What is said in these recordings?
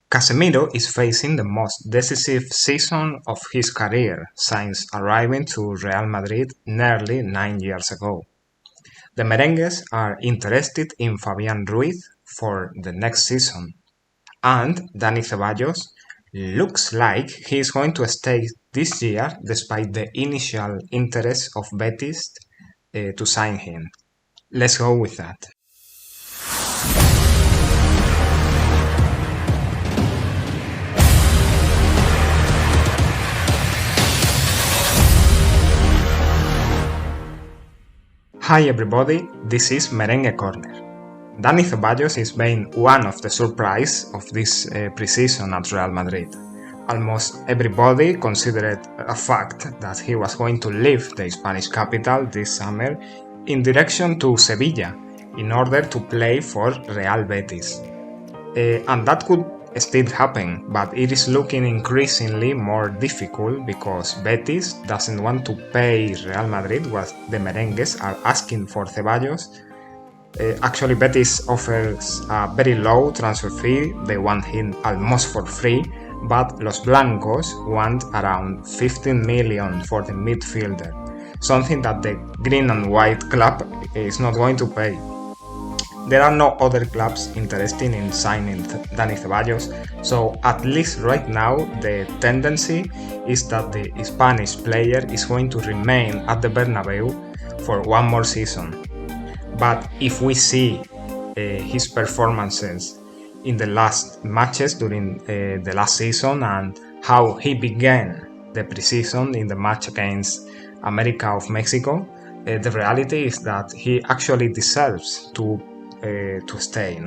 Casemiro is facing the most decisive season of his career since arriving to Real Madrid nearly 9 years ago. The merengues are interested in Fabián Ruiz for the next season, and Dani Ceballos looks like he is going to stay this year despite the initial interest of Betis to sign him. Let's go with that. Hi everybody, this is Merengue Corner. Dani Ceballos is being one of the surprise of this preseason at Real Madrid. Almost everybody considered a fact that he was going to leave the Spanish capital this summer in direction to Sevilla in order to play for Real Betis. And that could still happen, but it is looking increasingly more difficult because Betis doesn't want to pay Real Madrid what the merengues are asking for Ceballos. Actually, Betis offers a very low transfer fee, they want him almost for free, but Los Blancos want around 15 million for the midfielder, something that the green and white club is not going to pay. There are no other clubs interested in signing Dani Ceballos, so at least right now the tendency is that the Spanish player is going to remain at the Bernabeu for one more season. But if we see his performances in the last matches during the last season and how he began the preseason in the match against America of México, the reality is that he actually deserves to stay.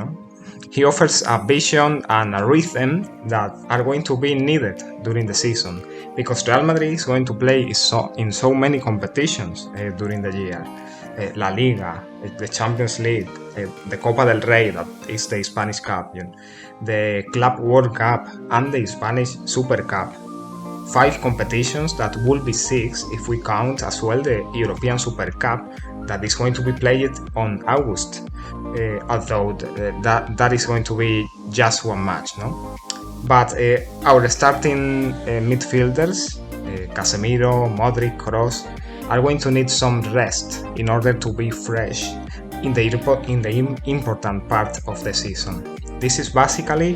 He offers a vision and a rhythm that are going to be needed during the season because Real Madrid is going to play in so many competitions during the year. La Liga, the Champions League, the Copa del Rey, that is the Spanish Cup, the Club World Cup and the Spanish Super Cup. 5 competitions that will be 6 if we count as well the European Super Cup that is going to be played on August, although that is going to be just one match, no? But our starting midfielders, Casemiro, Modric, Kroos, are going to need some rest in order to be fresh in the important part of the season. This is basically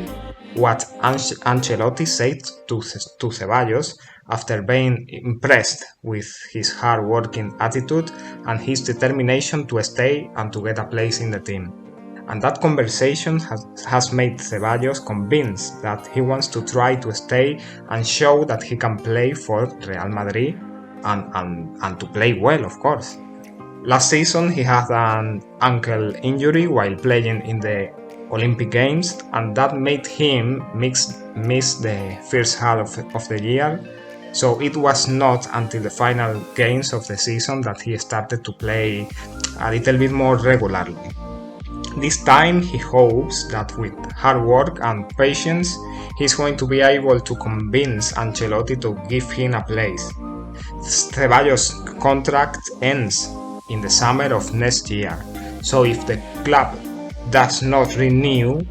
what Ancelotti said to Ceballos after being impressed with his hard-working attitude and his determination to stay and to get a place in the team. And that conversation has made Ceballos convinced that he wants to try to stay and show that he can play for Real Madrid and to play well, of course. Last season he had an ankle injury while playing in the Olympic Games, and that made him miss the first half of the year, so it was not until the final games of the season that he started to play a little bit more regularly. This time he hopes that with hard work and patience he's going to be able to convince Ancelotti to give him a place. Ceballos' contract ends in the summer of next year, so if the club does not renew,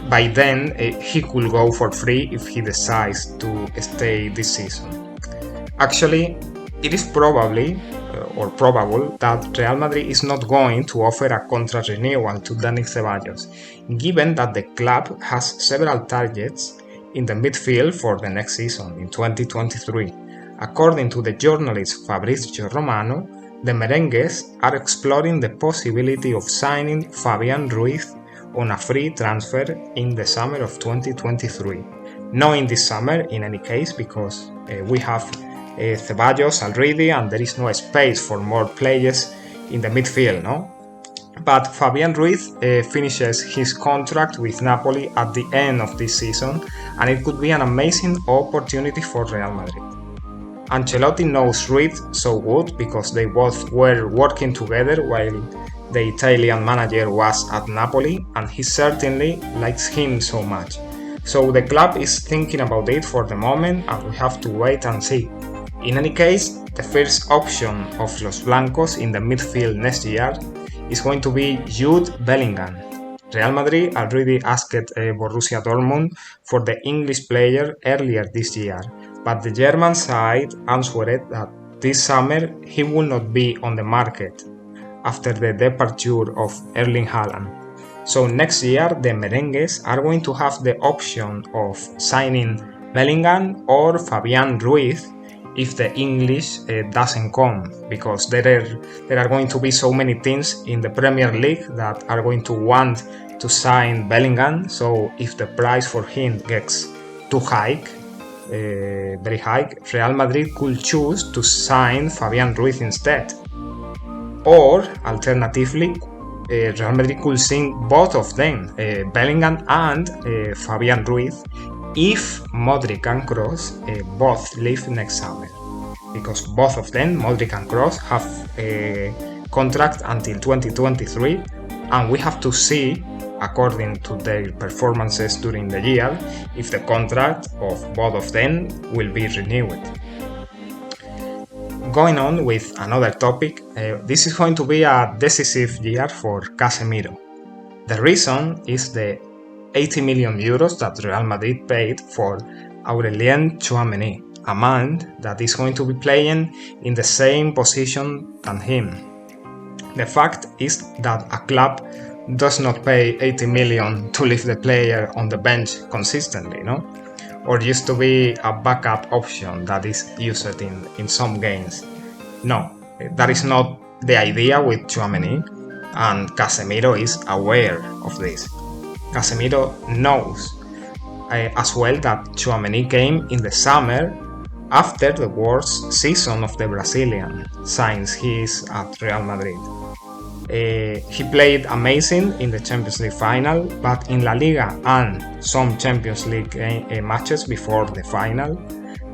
by then he could go for free if he decides to stay this season. Actually, it is probable that Real Madrid is not going to offer a contract renewal to Dani Ceballos, given that the club has several targets in the midfield for the next season, in 2023. According to the journalist Fabrizio Romano, the merengues are exploring the possibility of signing Fabián Ruiz on a free transfer in the summer of 2023. Not in this summer, in any case, because we have Ceballos already and there is no space for more players in the midfield, no? But Fabián Ruiz finishes his contract with Napoli at the end of this season, and it could be an amazing opportunity for Real Madrid. Ancelotti knows Ruiz so good because they both were working together while the Italian manager was at Napoli, and he certainly likes him so much. So the club is thinking about it for the moment and we have to wait and see. In any case, the first option of Los Blancos in the midfield next year is going to be Jude Bellingham. Real Madrid already asked Borussia Dortmund for the English player earlier this year, but the German side answered that this summer he will not be on the market after the departure of Erling Haaland. So next year the merengues are going to have the option of signing Bellingham or Fabián Ruiz if the English doesn't come, because there are going to be so many teams in the Premier League that are going to want to sign Bellingham. So if the price for him gets too high, very high, Real Madrid could choose to sign Fabián Ruiz instead. Or alternatively, Real Madrid could sign both of them, Bellingham and Fabián Ruiz, if Modric and Kroos both leave next summer, because both of them, Modric and Kroos, have a contract until 2023, and we have to see, according to their performances during the year, if the contract of both of them will be renewed. Going on with another topic, this is going to be a decisive year for CASEMIRO. The reason is the 80 million euros that Real Madrid paid for Aurélien Tchouaméni, a man that is going to be playing in the same position than him. The fact is that a club does not pay 80 million to leave the player on the bench consistently, no? Or used to be a backup option that is used in some games. No, that is not the idea with Tchouaméni, and CASEMIRO is aware of this. CASEMIRO knows as well that Tchouaméni came in the summer after the worst season of the Brazilian since he is at Real Madrid. He played amazing in the Champions League final, but in La Liga and some Champions League matches before the final,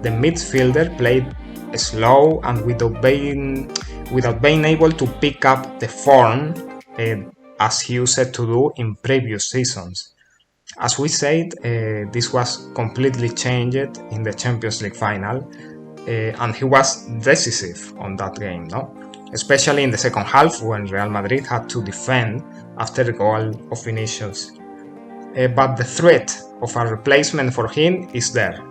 the midfielder played slow and without being able to pick up the form as he used to do in previous seasons. As we said, this was completely changed in the Champions League final, and he was decisive on that game, no? Especially in the second half when Real Madrid had to defend after the goal of Vinicius. But the threat of a replacement for him is there.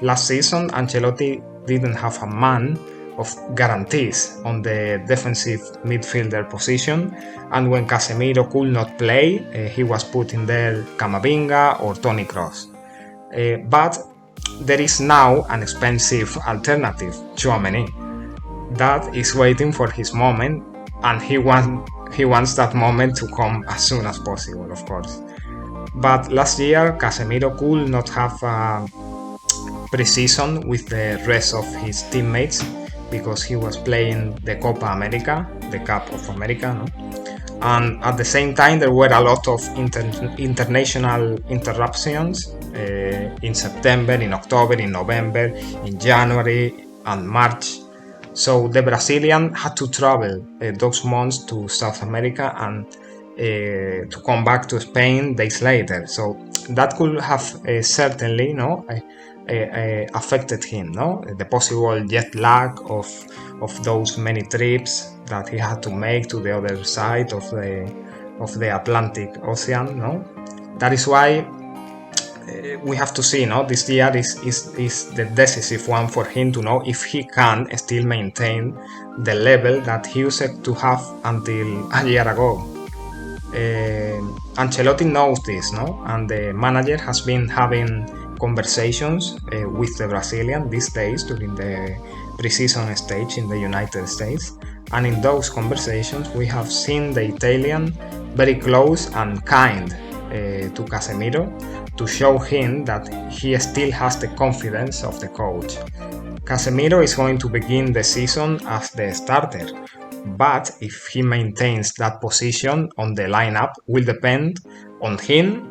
Last season, Ancelotti didn't have a man of guarantees on the defensive midfielder position, and when CASEMIRO could not play, he was put in there Camavinga or Toni Kroos. But there is now an expensive alternative, Tchouaméni, that is waiting for his moment, and he wants that moment to come as soon as possible, of course. But last year, CASEMIRO could not have a preseason with the rest of his teammates because he was playing the Copa America, the Cup of America, no? And at the same time there were a lot of international interruptions in September, in October, in November, in January and March. So the Brazilian had to travel those months to South America and to come back to Spain days later. So that could have certainly, affected him, no? The possible jet lag of those many trips that he had to make to the other side of the Atlantic Ocean, no? That is why we have to see, no? This year is the decisive one for him to know if he can still maintain the level that he used to have until a year ago. Ancelotti knows this, no? And the manager has been having conversations with the Brazilian these days during the preseason stage in the United States, and in those conversations we have seen the Italian very close and kind to CASEMIRO to show him that he still has the confidence of the coach. CASEMIRO is going to begin the season as the starter, but if he maintains that position on the lineup will depend on him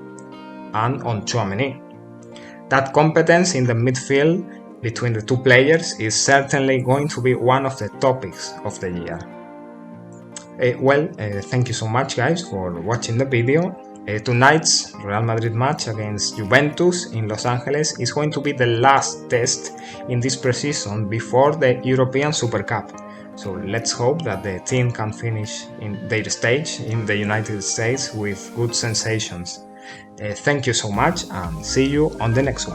and on Tchouaméni. That competence in the midfield between the two players is certainly going to be one of the topics of the year. Thank you so much guys for watching the video. Tonight's Real Madrid match against Juventus in Los Angeles is going to be the last test in this preseason before the European Super Cup. So let's hope that the team can finish in their stage in the United States with good sensations. Thank you so much and see you on the next one.